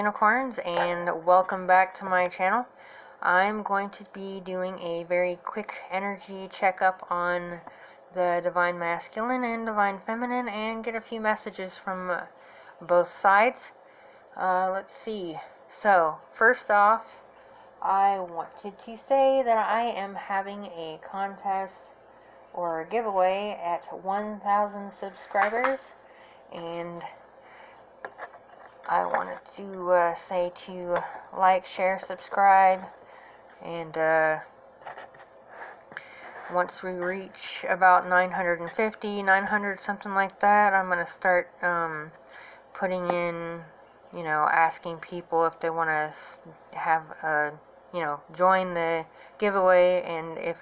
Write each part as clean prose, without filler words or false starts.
unicorns, and welcome back to my channel. I'm going to be doing a very quick energy checkup on the Divine Masculine and Divine Feminine and get a few messages from both sides. Let's see. So, first off, I wanted to say that I am having a contest or a giveaway at 1,000 subscribers, and I wanted to say to like, share, subscribe, and once we reach about 950, 900, something like that, I'm going to start putting in, asking people if they want to have, join the giveaway, and if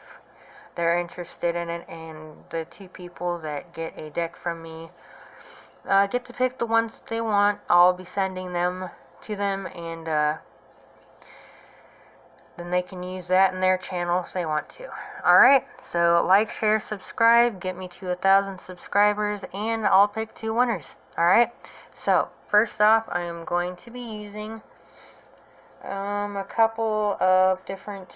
they're interested in it, and the 2 people that get a deck from me get to pick the ones that they want. I'll be sending them to them, and then they can use that in their channel if they want to. Alright, so like, share, subscribe, get me to 1,000 subscribers, and I'll pick 2 winners. Alright, so first off, I am going to be using a couple of different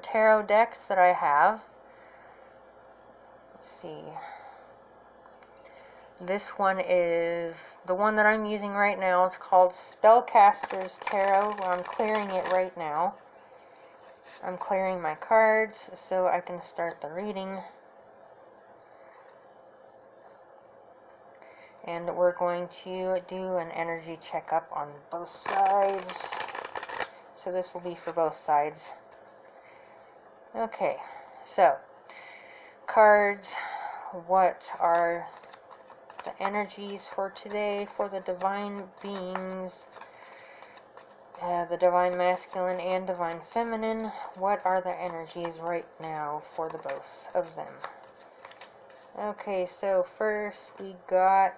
tarot decks that I have. Let's see. This one is the one that I'm using right now. It's called Spellcaster's Tarot. I'm clearing it right now. I'm clearing my cards so I can start the reading. And we're going to do an energy checkup on both sides. So this will be for both sides. Okay, so cards, what are the energies for today for the divine beings, the Divine Masculine and Divine Feminine? What are the energies right now for the both of them? Okay, so first we got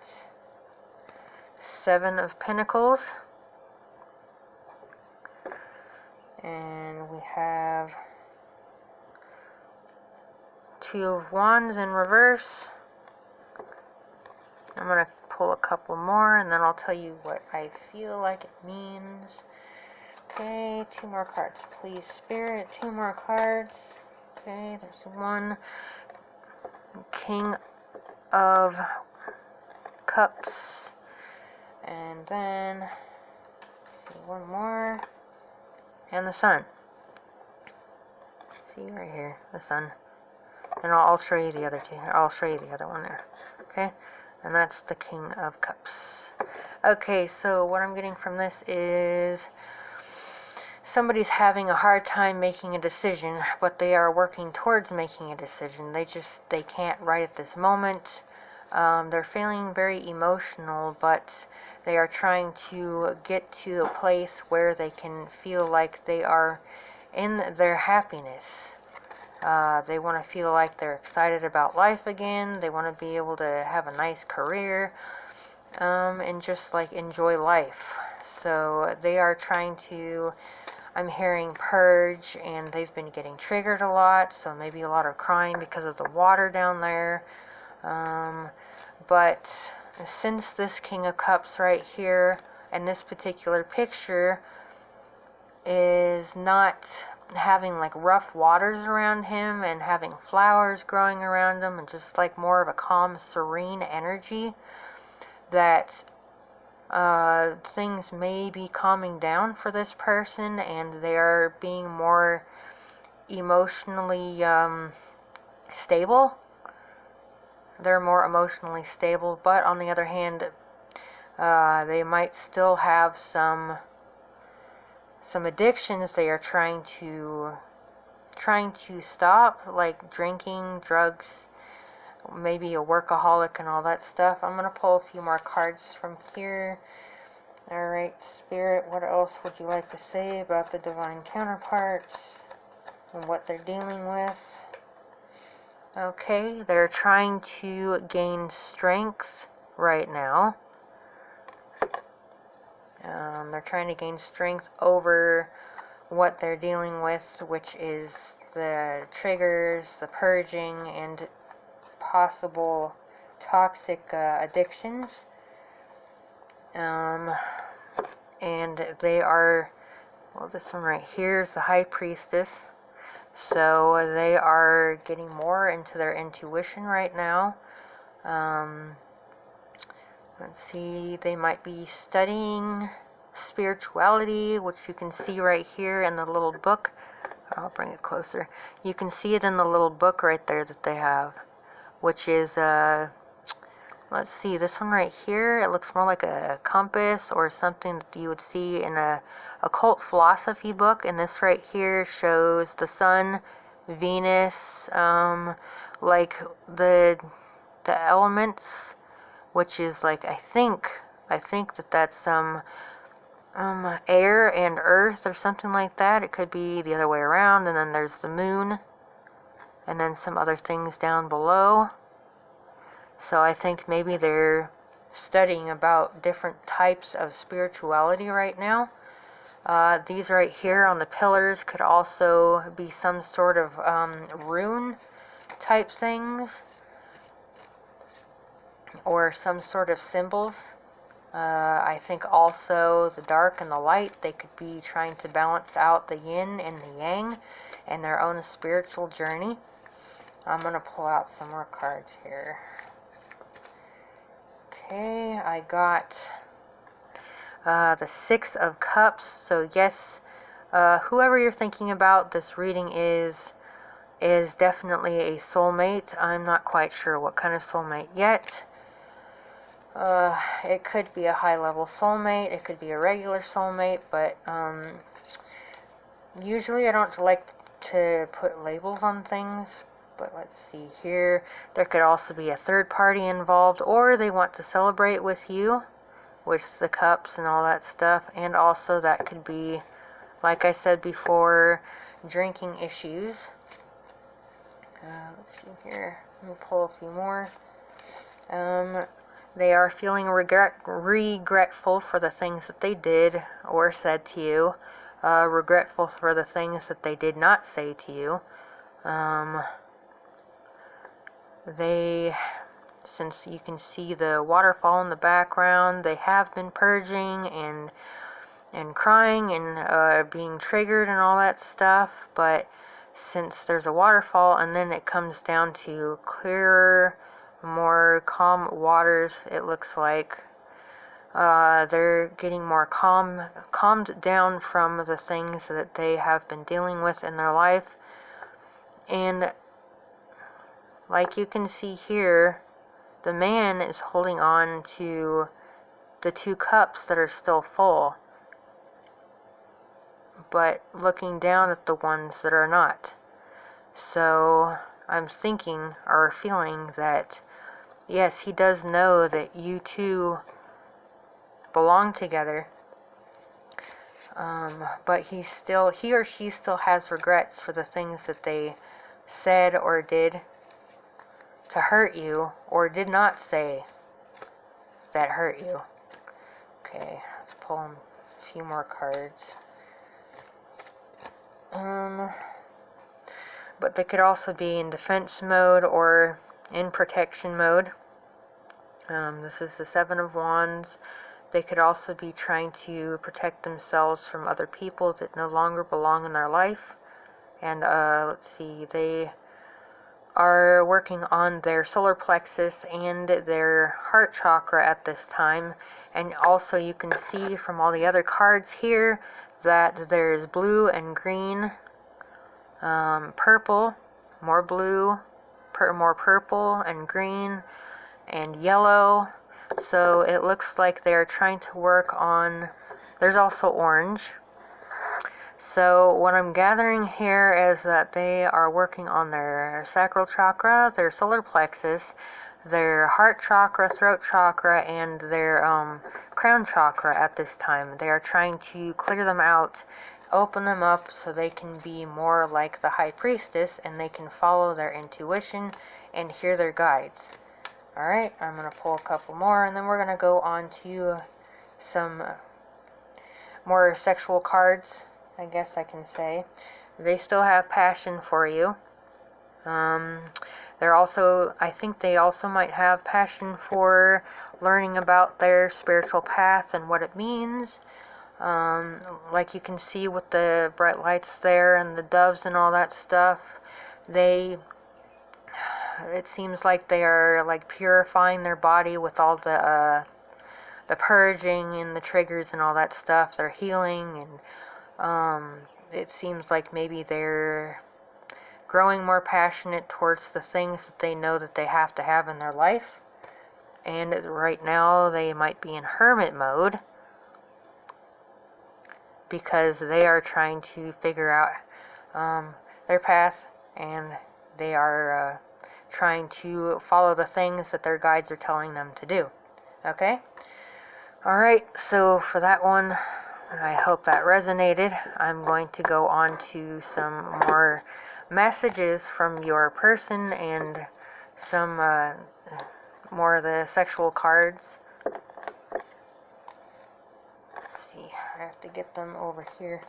7 of Pentacles, and we have 2 of Wands in reverse. I'm going to pull a couple more, and then I'll tell you what I feel like it means. Okay, 2 more cards, please, Spirit. 2 more cards. Okay, there's 1. King of Cups. And then, let's see, 1 more. And the Sun. See, right here, the Sun. And I'll show you the other 2. I'll show you the other one there. Okay? And that's the King of Cups. Okay, so what I'm getting from this is somebody's having a hard time making a decision, but they are working towards making a decision. They can't right at this moment. They're feeling very emotional, but they are trying to get to a place where they can feel like they are in their happiness. They want to feel like they're excited about life again. They want to be able to have a nice career, and just like enjoy life. So they are trying to, I'm hearing purge, and they've been getting triggered a lot, so maybe a lot of crying because of the water down there. But since this King of Cups right here and this particular picture is not having like rough waters around him and having flowers growing around him and just like more of a calm, serene energy, that things may be calming down for this person, and they are being more emotionally stable. They're more emotionally stable, but on the other hand, they might still have some addictions they are trying to stop, like drinking, drugs, maybe a workaholic and all that stuff. I'm going to pull a few more cards from here. Alright, Spirit, what else would you like to say about the divine counterparts and what they're dealing with? Okay, they're trying to gain strength right now. They're trying to gain strength over what they're dealing with, which is the triggers, the purging, and possible toxic addictions. and they are, well, this one right here is the High Priestess. So they are getting more into their intuition right now. Let's see, they might be studying spirituality, which you can see right here in the little book. I'll bring it closer. You can see it in the little book right there that they have, which is, let's see, this one right here, it looks more like a compass or something that you would see in a occult philosophy book, and this right here shows the sun, Venus, like the elements, which is like, I think that that's air and earth or something like that. It could be the other way around, and then there's the moon, and then some other things down below. So I think maybe they're studying about different types of spirituality right now. These right here on the pillars could also be some sort of rune type things, or some sort of symbols. I think also the dark and the light, they could be trying to balance out the yin and the yang and their own spiritual journey. I'm going to pull out some more cards here. Okay, I got the Six of Cups. So yes, whoever you're thinking about, this reading is definitely a soulmate. I'm not quite sure what kind of soulmate yet. It could be a high-level soulmate, it could be a regular soulmate, but usually I don't like to put labels on things. But let's see here, there could also be a third party involved, or they want to celebrate with you, with the cups and all that stuff. And also that could be, like I said before, drinking issues. Let's see here, let me pull a few more. They are feeling regretful for the things that they did or said to you. Regretful for the things that they did not say to you. They, since you can see the waterfall in the background, they have been purging and crying and being triggered and all that stuff. But since there's a waterfall and then it comes down to clearer, more calm waters, it looks like they're getting more calmed down from the things that they have been dealing with in their life. And like you can see here, the man is holding on to the two cups that are still full, but looking down at the ones that are not. So I'm thinking or feeling that yes, he does know that you two belong together, but he or she still has regrets for the things that they said or did to hurt you, or did not say that hurt you. Okay, let's pull a few more cards. But they could also be in defense mode or in protection mode. This is the Seven of Wands. They could also be trying to protect themselves from other people that no longer belong in their life. And let's see, they are working on their solar plexus and their heart chakra at this time. And also you can see from all the other cards here that there's blue and green, purple, more blue, more purple and green and yellow. So it looks like they're trying to work on, there's also orange. So what I'm gathering here is that they are working on their sacral chakra, their solar plexus, their heart chakra, throat chakra, and their crown chakra at this time. They are trying to clear them out, open them up so they can be more like the High Priestess and they can follow their intuition and hear their guides. Alright, I'm going to pull a couple more and then we're going to go on to some more sexual cards, I guess I can say. They still have passion for you. They're also, I think they also might have passion for learning about their spiritual path and what it means. Like you can see with the bright lights there and the doves and all that stuff, it seems like they are like purifying their body with all the purging and the triggers and all that stuff. They're healing, and it seems like maybe they're growing more passionate towards the things that they know that they have to have in their life. And right now they might be in hermit mode because they are trying to figure out their path, and they are trying to follow the things that their guides are telling them to do. Okay? Alright, so for that one, I hope that resonated. I'm going to go on to some more messages from your person and some more of the sexual cards. Let's see, I have to get them over here.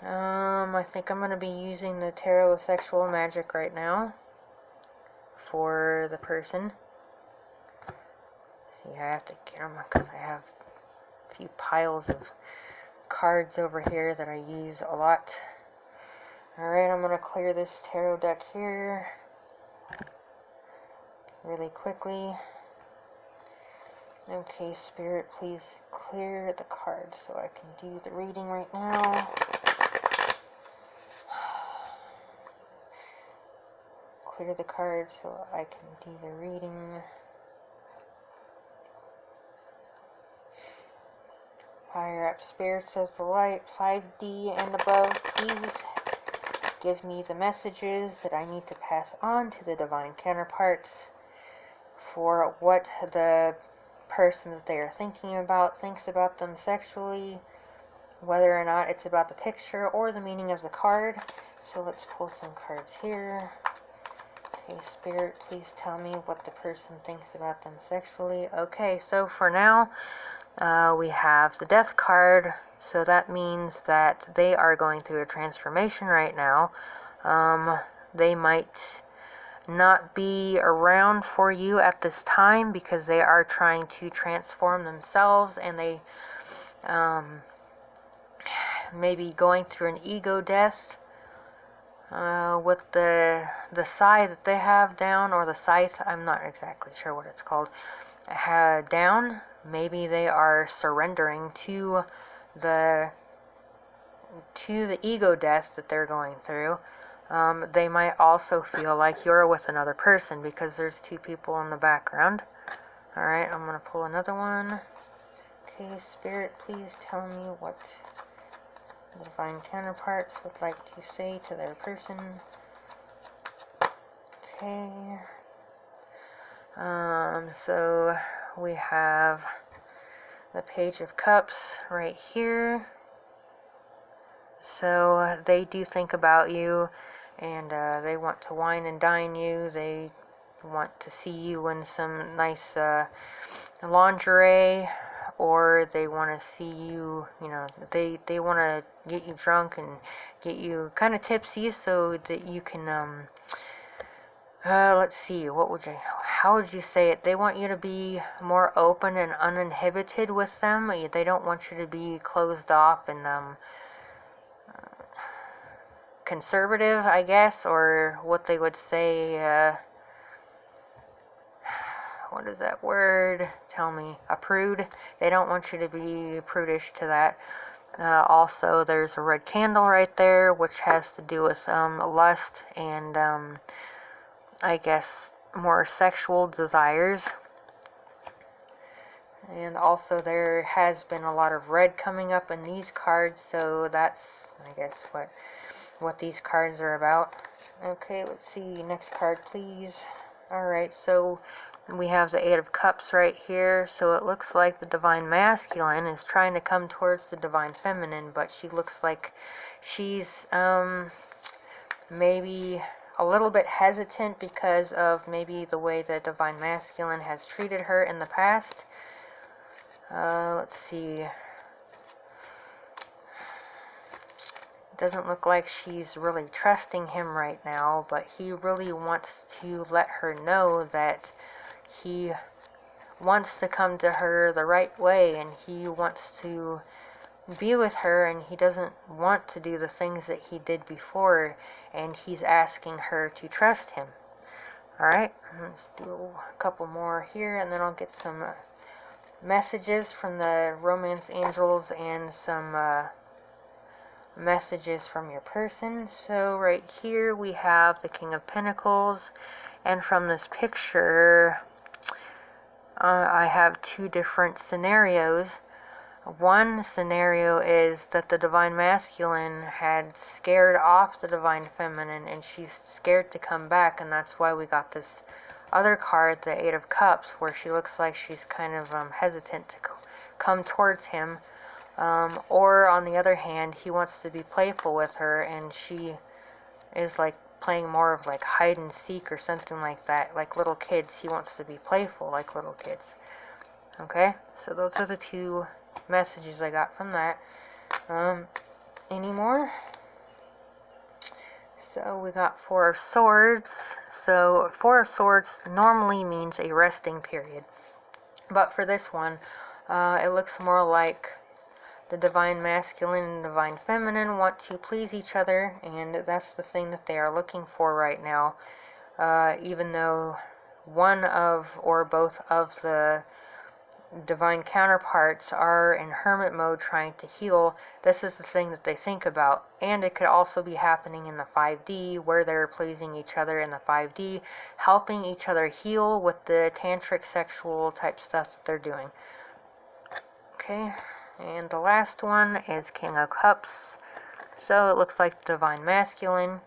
I think I'm going to be using the Tarot of Sexual Magic right now for the person. See, I have to get them because I have a few piles of cards over here that I use a lot. Alright, I'm going to clear this tarot deck here really quickly. Okay, Spirit, please clear the cards so I can do the reading right now. Clear the cards so I can do the reading. Higher up spirits of the light, 5D and above, please give me the messages that I need to pass on to the divine counterparts for what the person that they are thinking about thinks about them sexually, whether or not it's about the picture or the meaning of the card. So let's pull some cards here. Okay, Spirit, please tell me what the person thinks about them sexually. Okay, so for now, we have the Death card, so that means that they are going through a transformation right now. They might not be around for you at this time because they are trying to transform themselves, and they may be going through an ego death with the scythe that they have down, or the scythe, I'm not exactly sure what it's called, down. Maybe they are surrendering to the ego death that they're going through. They might also feel like you're with another person because there's two people in the background. Alright, I'm going to pull another one. Okay, Spirit, please tell me what the divine counterparts would like to say to their person. Okay. So we have the Page of Cups right here. So they do think about you, and they want to wine and dine you. They want to see you in some nice lingerie, or they want to see you, they want to get you drunk and get you kind of tipsy so that you can, let's see, how would you say it? They want you to be more open and uninhibited with them. They don't want you to be closed off and, conservative, I guess, or what they would say, what is that word? Tell me. A prude. They don't want you to be prudish to that. Also, there's a red candle right there, which has to do with lust and, I guess, more sexual desires. And also, there has been a lot of red coming up in these cards, so that's, I guess, what these cards are about. Okay, let's see. Next card, please. Alright, so we have the Eight of Cups right here. So it looks like the Divine Masculine is trying to come towards the Divine Feminine, but she looks like she's maybe a little bit hesitant because of maybe the way the Divine Masculine has treated her in the past. Let's see. Doesn't look like she's really trusting him right now, but he really wants to let her know that he wants to come to her the right way, and he wants to be with her, and he doesn't want to do the things that he did before, and he's asking her to trust him. Alright, let's do a couple more here, and then I'll get some messages from the romance angels and some messages from your person. So right here we have the King of Pentacles, and from this picture I have two different scenarios. One scenario is that the Divine Masculine had scared off the Divine Feminine, and she's scared to come back, and that's why we got this other card, the Eight of Cups, where she looks like she's kind of hesitant to come towards him. Or on the other hand, he wants to be playful with her, and she is like playing more of like hide and seek or something like that. Like little kids, he wants to be playful like little kids. Okay, so those are the two messages I got from that. Any more? So we got Four of Swords. So Four of Swords normally means a resting period, but for this one it looks more like the Divine Masculine and Divine Feminine want to please each other, and that's the thing that they are looking for right now. Even though one of or both of the divine counterparts are in hermit mode trying to heal, this is the thing that they think about. And it could also be happening in the 5D, where they're pleasing each other in the 5D, helping each other heal with the tantric sexual type stuff that they're doing. Okay, and the last one is King of Cups. So it looks like the Divine Masculine,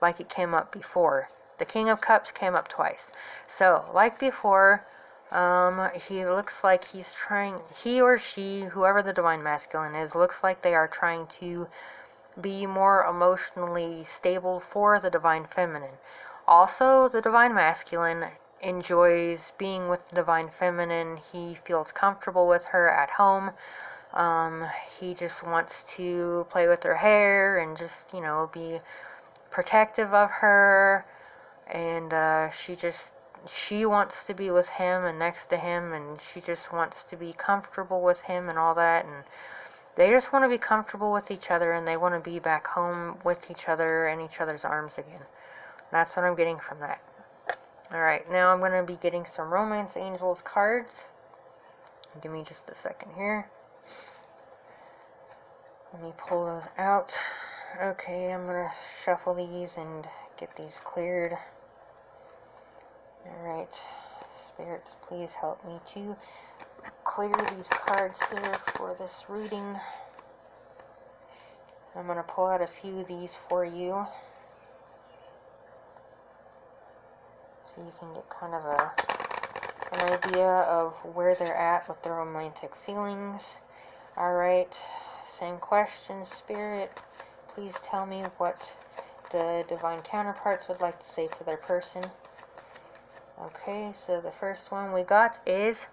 like it came up before. The King of Cups came up twice. So, like before, he looks like he's trying, he or she, whoever the Divine Masculine is, looks like they are trying to be more emotionally stable for the Divine Feminine. Also, the Divine Masculine enjoys being with the Divine Feminine. He feels comfortable with her at home. He just wants to play with her hair and just, you know, be protective of her. And she wants to be with him and next to him, and she just wants to be comfortable with him and all that, and they just want to be comfortable with each other, and they want to be back home with each other in each other's arms again. That's what I'm getting from that. Alright, now I'm going to be getting some Romance Angels cards. Give me just a second here. Let me pull those out. Okay, I'm going to shuffle these and get these cleared. Alright, spirits, please help me to clear these cards here for this reading. I'm going to pull out a few of these for you, so you can get kind of an idea of where they're at with their romantic feelings. Alright, same question, Spirit. Please tell me what the divine counterparts would like to say to their person. Okay, so the first one we got is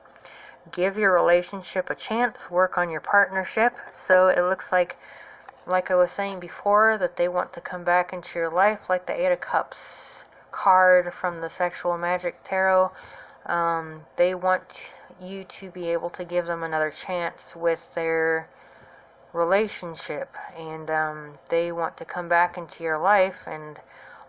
give your relationship a chance, work on your partnership. So it looks like I was saying before, that they want to come back into your life, like the Eight of Cups card from the Sexual Magic Tarot. They want you to be able to give them another chance with their relationship, and they want to come back into your life and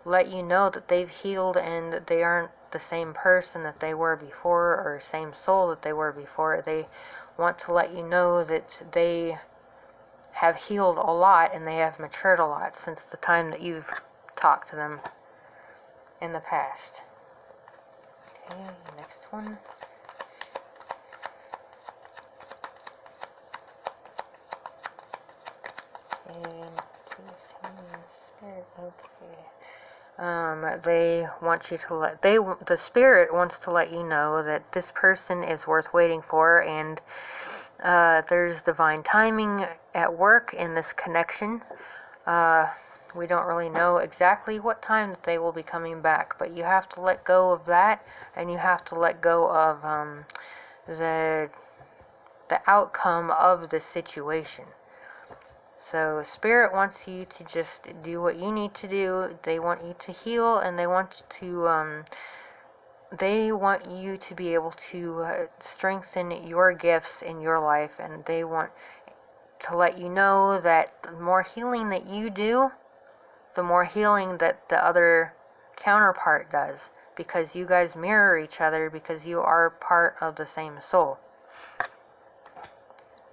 let you know that they've healed and they aren't the same person that they were before, or same soul that they were before. They want to let you know that they have healed a lot and they have matured a lot since the time that you've talked to them in the past. Okay, next one. And please tell me the spirit. Okay. They want you to the spirit wants to let you know that this person is worth waiting for, and there's divine timing at work in this connection. We don't really know exactly what time that they will be coming back, but you have to let go of that, and you have to let go of the outcome of the situation. So Spirit wants you to just do what you need to do. They want you to heal, and they want you to be able to strengthen your gifts in your life, and they want to let you know that the more healing that you do, the more healing that the other counterpart does, because you guys mirror each other, because you are part of the same soul.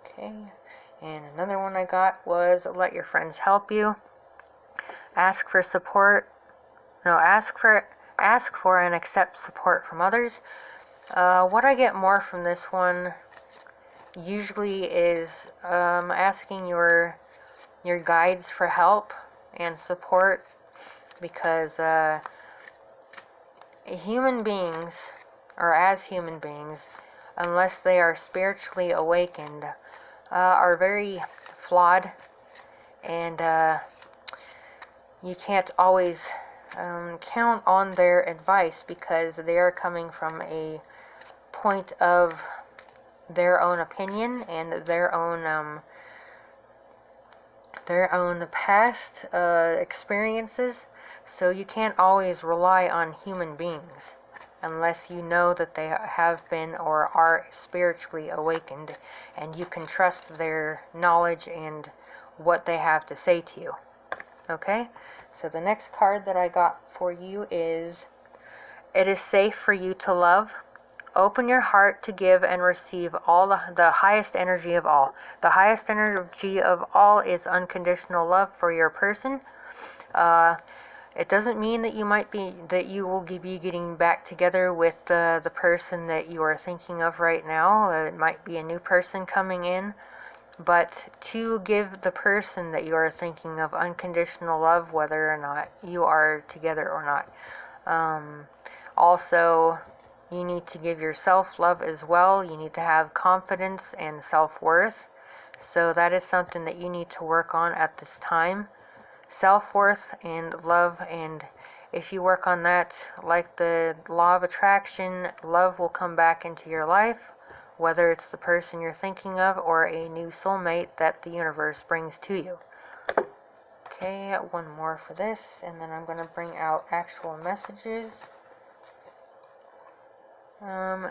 Okay, and another one I got was let your friends help you. Ask for support. No, ask for and accept support from others. What I get more from this one usually is asking your guides for help and support, because human beings, or as human beings, unless they are spiritually awakened, are very flawed, and you can't always count on their advice, because they are coming from a point of their own opinion and their own past experiences. So you can't always rely on human beings unless you know that they have been or are spiritually awakened, and you can trust their knowledge and what they have to say to you. Okay? So the next card that I got for you is, it is safe for you to love. Open your heart to give and receive all the highest energy of all. The highest energy of all is unconditional love for your person. It doesn't mean that you will be getting back together with the person that you are thinking of right now. It might be a new person coming in. But to give the person that you are thinking of unconditional love, whether or not you are together or not. Also, you need to give yourself love as well. You need to have confidence and self-worth. So that is something that you need to work on at this time. Self-worth and love, and if you work on that, like the law of attraction, love will come back into your life, whether it's the person you're thinking of or a new soulmate that the universe brings to you. Okay, one more for this, and then I'm going to bring out actual messages.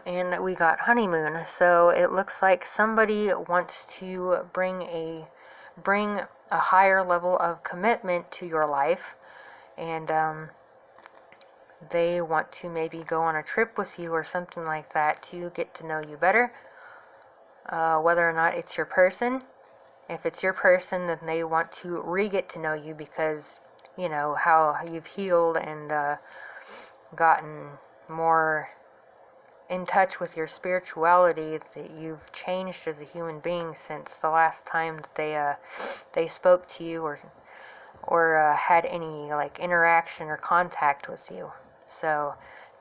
And we got honeymoon, so it looks like somebody wants to bring a higher level of commitment to your life, and they want to maybe go on a trip with you or something like that to get to know you better. Whether or not it's your person. If it's your person, then they want to re-get to know you, because you know how you've healed and gotten more in touch with your spirituality, that you've changed as a human being since the last time that they spoke to you or had any like interaction or contact with you. So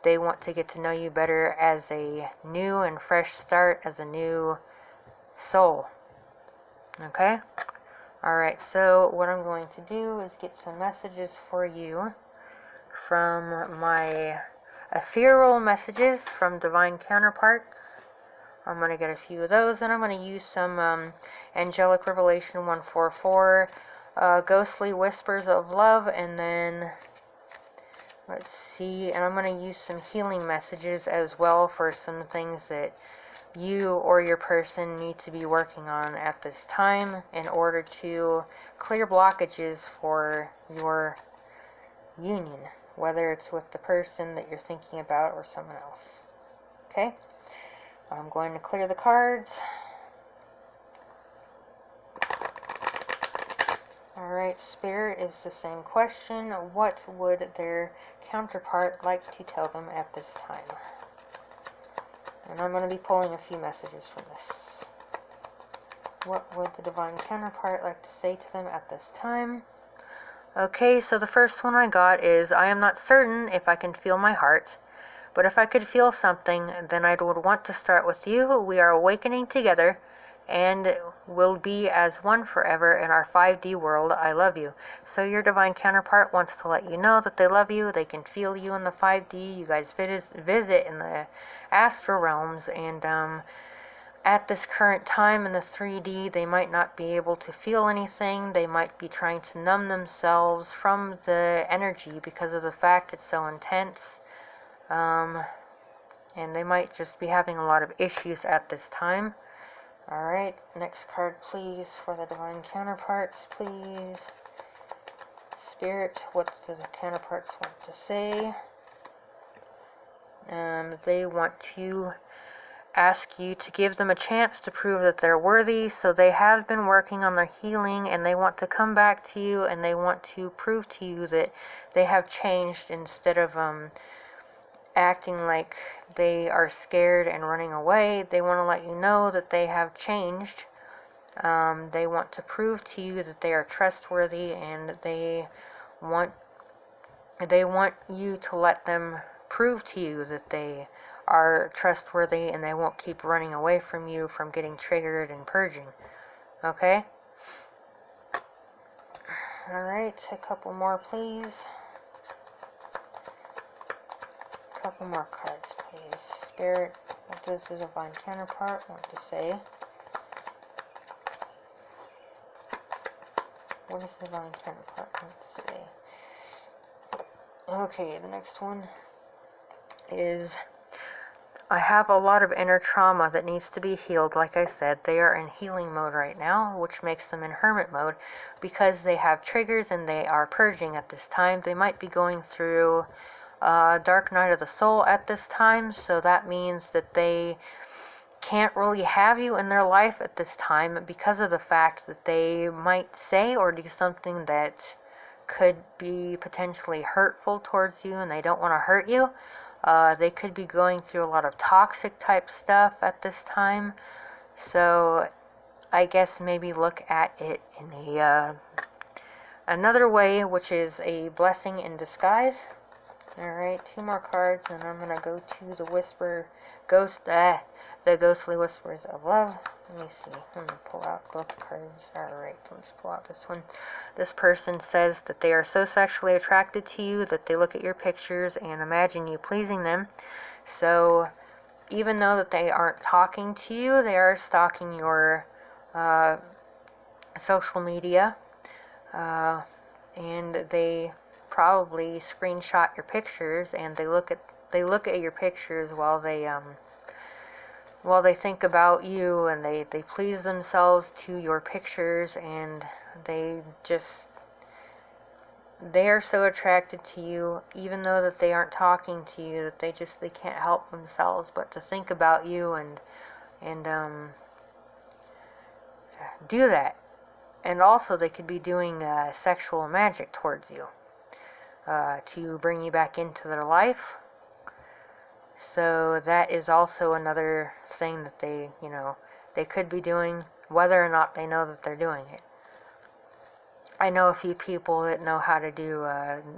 they want to get to know you better as a new and fresh start, as a new soul. Okay? Alright, so what I'm going to do is get some messages for you from my ethereal messages from Divine Counterparts. I'm going to get a few of those, and I'm going to use some Angelic Revelation 144, Ghostly Whispers of Love, and then, let's see, and I'm going to use some healing messages as well for some things that you or your person need to be working on at this time in order to clear blockages for your union, whether it's with the person that you're thinking about or someone else. Okay? I'm going to clear the cards. Alright, Spirit is the same question. What would their counterpart like to tell them at this time? And I'm going to be pulling a few messages from this. What would the Divine Counterpart like to say to them at this time? Okay, so the first one I got is, I am not certain if I can feel my heart, but if I could feel something, then I would want to start with you. We are awakening together and will be as one forever in our 5D world. I love you. So your Divine Counterpart wants to let you know that they love you. They can feel you in the 5D. You guys visit in the astral realms, and at this current time in the 3D, they might not be able to feel anything. They might be trying to numb themselves from the energy because of the fact it's so intense. And they might just be having a lot of issues at this time. Alright, next card please for the divine counterparts, please. Spirit, what do the counterparts want to say? They want to ask you to give them a chance to prove that they're worthy, so they have been working on their healing, and they want to come back to you, and they want to prove to you that they have changed instead of acting like they are scared and running away. They want to let you know that they have changed. They want to prove to you that they are trustworthy, and they want you to let them prove to you that they are trustworthy, and they won't keep running away from you from getting triggered and purging. Okay? Alright, a couple more please. A couple more cards please. Spirit, what does the divine counterpart want to say? What does the divine counterpart want to say? Okay, the next one is, I have a lot of inner trauma that needs to be healed. Like I said, they are in healing mode right now, which makes them in hermit mode because they have triggers and they are purging at this time. They might be going through dark night of the soul at this time, so that means that they can't really have you in their life at this time because of the fact that they might say or do something that could be potentially hurtful towards you, and they don't want to hurt you. They could be going through a lot of toxic type stuff at this time, so I guess maybe look at it in a another way, which is a blessing in disguise. Alright, 2 more cards, and I'm gonna go to the the ghostly whispers of love. Let me see. I'm gonna pull out both cards. Alright, let's pull out this one. This person says that they are so sexually attracted to you that they look at your pictures and imagine you pleasing them. So even though that they aren't talking to you, they are stalking your social media, and they probably screenshot your pictures, and they look at your pictures while they think about you, and they please themselves to your pictures, and they are so attracted to you, even though that they aren't talking to you, that they can't help themselves but to think about you and do that. And also they could be doing sexual magic towards you to bring you back into their life. So that is also another thing that they could be doing, whether or not they know that they're doing it. I know a few people that know how to do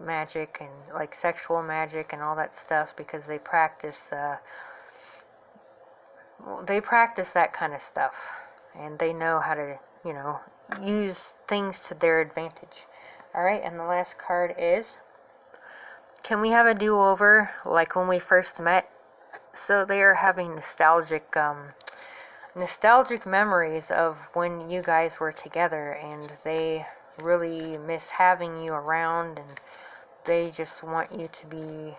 magic and like sexual magic and all that stuff because they practice that kind of stuff, and they know how to use things to their advantage. Alright, and the last card is, can we have a do-over like when we first met? So they are having nostalgic memories of when you guys were together, and they really miss having you around, and they just want you to be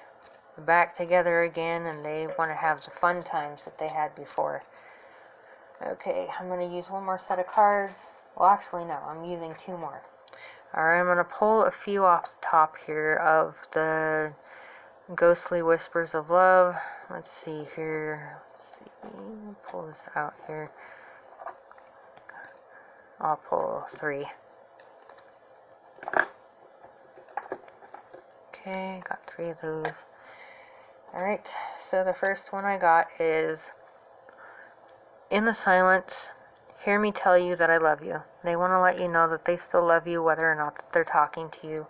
back together again, and they want to have the fun times that they had before. Okay, I'm going to use one more set of cards. Well, actually, no, I'm using 2 more. Alright, I'm going to pull a few off the top here of the ghostly whispers of love. Let's see here. Let's see. Pull this out here. I'll pull 3. Okay, got 3 of those. Alright, so the first one I got is, in the silence, hear me tell you that I love you. They want to let you know that they still love you, whether or not that they're talking to you.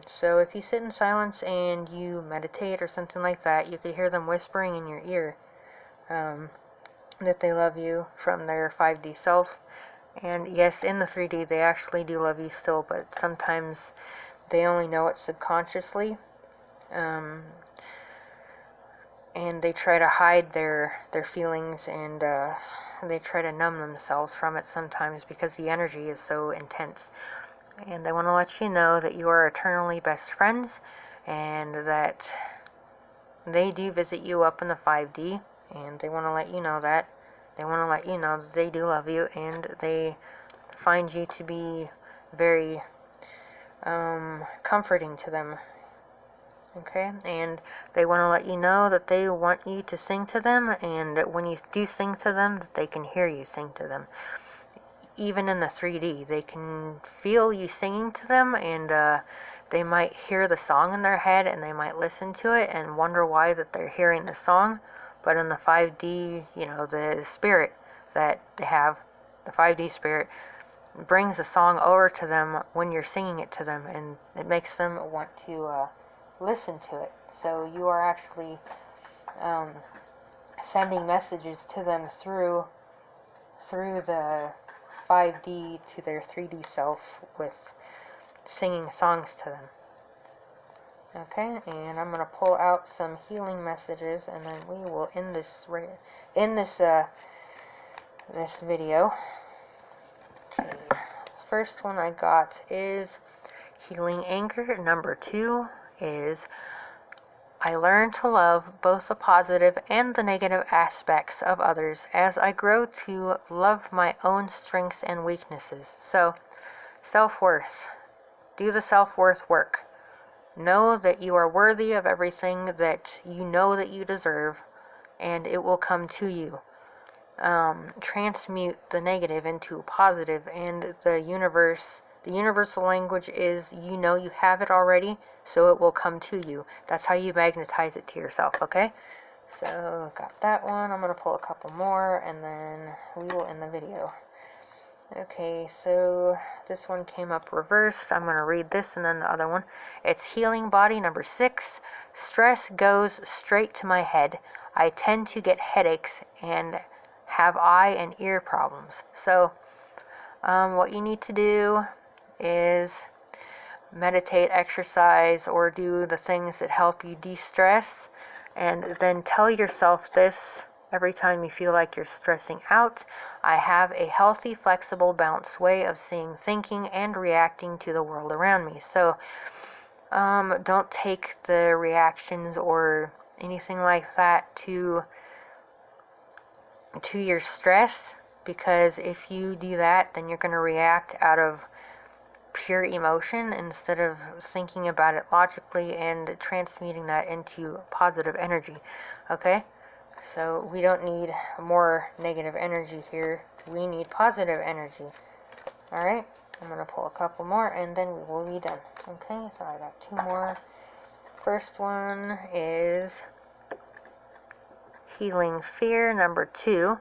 So if you sit in silence and you meditate or something like that, you could hear them whispering in your ear that they love you from their 5D self. And yes, in the 3D, they actually do love you still, but sometimes they only know it subconsciously. And they try to hide their feelings, and they try to numb themselves from it sometimes because the energy is so intense. And I want to let you know that you are eternally best friends, and that they do visit you up in the 5D, and they want to let you know that They want to let you know that they do love you, and they find you to be very comforting to them. Okay, and they want to let you know that they want you to sing to them, and when you do sing to them, that they can hear you sing to them. Even in the 3D, they can feel you singing to them, and they might hear the song in their head, and they might listen to it and wonder why that they're hearing the song. But in the 5D, you know, the spirit that they have, the 5D spirit, brings the song over to them when you're singing it to them, and it makes them want to listen to it. So you are actually sending messages to them through the 5D to their 3D self with singing songs to them. Okay, and I'm going to pull out some healing messages, and then we will end this this video. Okay, the first one I got is healing anger. Number 2 is I learn to love both the positive and the negative aspects of others as I grow to love my own strengths and weaknesses. So, self-worth. Do the self-worth work. Know that you are worthy of everything that you know that you deserve, and it will come to you. Transmute the negative into positive, and the universal language is you know you have it already, so it will come to you. That's how you magnetize it to yourself, okay? So, got that one. I'm going to pull a couple more, and then we will end the video. Okay, so this one came up reversed. I'm going to read this and then the other one. It's healing body number 6. Stress goes straight to my head. I tend to get headaches and have eye and ear problems. So, what you need to do is meditate, exercise, or do the things that help you de-stress, and then tell yourself this every time you feel like you're stressing out. I have a healthy, flexible, balanced way of seeing, thinking, and reacting to the world around me. So, don't take the reactions or anything like that to your stress, because if you do that, then you're going to react out of pure emotion instead of thinking about it logically and transmuting that into positive energy. Okay? So we don't need more negative energy here. We need positive energy. Alright? I'm going to pull a couple more and then we will be done. Okay? So I got 2 more. First one is healing fear number 2.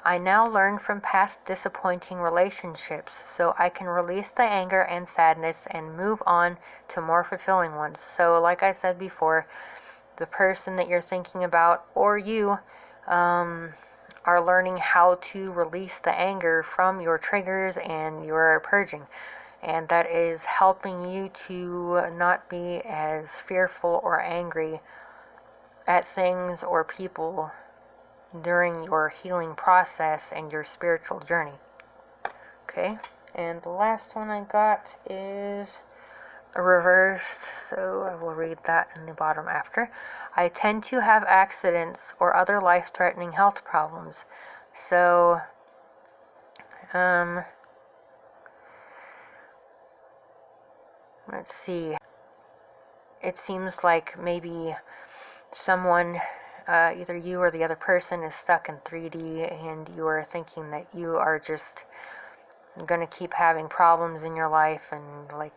I now learn from past disappointing relationships so I can release the anger and sadness and move on to more fulfilling ones. So like I said before, the person that you're thinking about or you are learning how to release the anger from your triggers and your purging. And that is helping you to not be as fearful or angry at things or people during your healing process and your spiritual journey. Okay, and the last one I got is reversed, so I will read that in the bottom after. I tend to have accidents or other life-threatening health problems. So, let's see. It seems like maybe someone, either you or the other person, is stuck in 3D and you are thinking that you are just going to keep having problems in your life, and like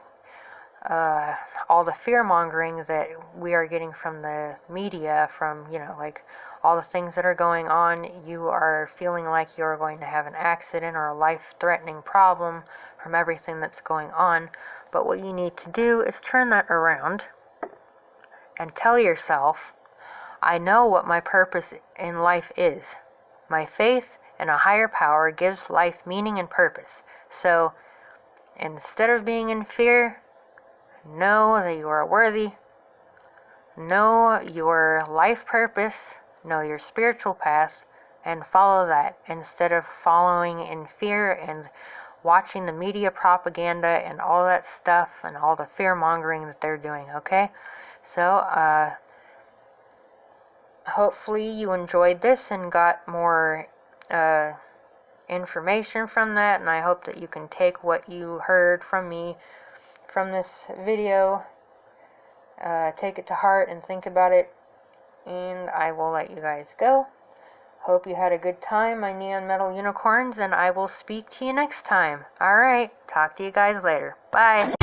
all the fear-mongering that we are getting from the media, from, you know, like all the things that are going on, you are feeling like you're going to have an accident or a life-threatening problem from everything that's going on. But what you need to do is turn that around and tell yourself, I know what my purpose in life is. My faith in a higher power gives life meaning and purpose. So, instead of being in fear, know that you are worthy. Know your life purpose. Know your spiritual path. And follow that instead of following in fear and watching the media propaganda and all that stuff and all the fear-mongering that they're doing, okay? So, hopefully you enjoyed this and got more information from that, and I hope that you can take what you heard from me from this video, take it to heart and think about it, and I will let you guys go. Hope you had a good time, my neon metal unicorns, and I will speak to you next time. Alright, talk to you guys later. Bye.